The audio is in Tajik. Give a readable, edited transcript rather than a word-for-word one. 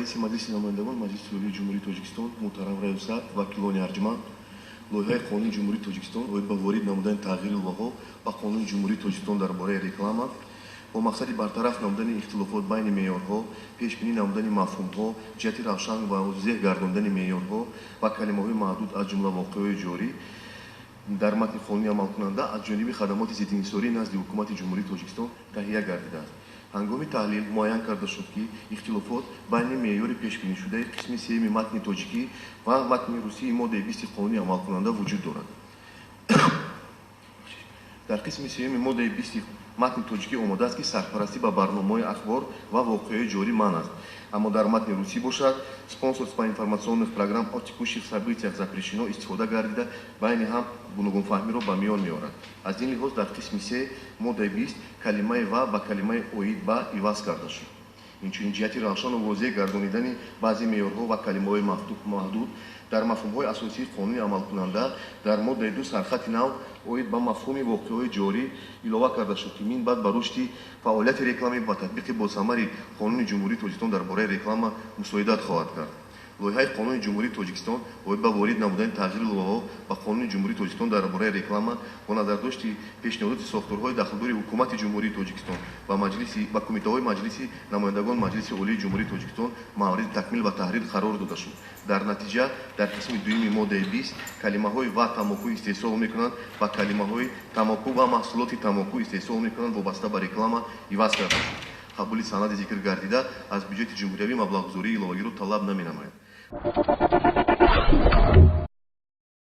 раиси маҷлиси намояндагон Маҷлиси Олии Ҷумҳурии Тоҷикистон муҳтарам Раисат вакилони арҷманд лоиҳаи Қонуни Ҷумҳурии Тоҷикистон оид ба ворид намудани тағйири иловаҳо ба Қонуни Ҷумҳурии Тоҷикистон дар бораи реклама бо мақсади бартараф намудани ихтилофот байни меъёрҳо, пешбинӣ намудани мафҳумҳо, ҷиҳати равшан ва возеҳ гардондани меъёрҳо ва калимаҳои маҳдуд аз ҷумла воқеаҳои ҷорӣ дар матни қонуни амалкунанда аз ҷониби хадамоти зиддинҳисорӣ назди ҳукумати Ҷумҳурии Тоҷикистон таҳия гардидааст. ҳангоми таҳлил муайян карда шуд, ки ихтилофот байни меъёри пешбинишудаи қисми сеюми матни тоҷикӣ ва матни русии моддаи 20 қонуни амалкунанда вуҷуд дорад. дар қисми сеюми моддаи 20 матни тоҷикӣ омадааст, ки сарпарастӣ ба барномаҳои ахбор ва воқеаҳои ҷорӣ манъ аст. Аммо дар матни русӣ бошад спонсорство информационных программ о текущих событиях запрещено истифода гардида байни ҳам гуногунфаҳмиро ба миён меорад. Аз ин лиҳоз дар қисми 3 моддаи 20 калимаи «ва» ба калимаи «оид ба» иваз карда шуд. инчунин ҷиҳати равшану возеҳ гардонидани баъзе меъёрҳо ва калимаҳои маҳдуд дар мафҳумҳои асосии қонуни амалкунанда дар моддаи 2 сархати нав оид ба мафҳуми воқеаҳои ҷорӣ илова карда шуд, ки мин баъд ба рушди фаъолияти рекламӣ ва татбиқи босамари Қонуни Ҷумҳурии Тоҷикистон дар бораи реклама мусоидат хоҳад кард. лоиҳаи Қонуни Ҷумҳурии Тоҷикистон оид ба ворид намудани тағйири иловаҳо ба Қонуни Ҷумҳурии Тоҷикистон дар бораи реклама бо назардошти пешниҳодоти сохторҳои дахлдори ҳукумати Ҷумҳурии Тоҷикистон ва кумитаҳои Маҷлиси намояндагон Маҷлиси Олии Ҷумҳурии Тоҷикистон мавриди такмил ва таҳрир қарор дода шуд. дар натиҷа дар қисми дуюми моддаи 20 калимаҳои «ва тамоку истеҳсол мекунанд» ва калимаҳои «тамоку ва маҳсулоти тамоку истеҳсол мекунанд» вобаста ба реклама иваз карда шуд. қабули санади зикр гардида аз бюҷети ҷумҳуриявӣ маблағгузории иловагиро талаб наменамояд.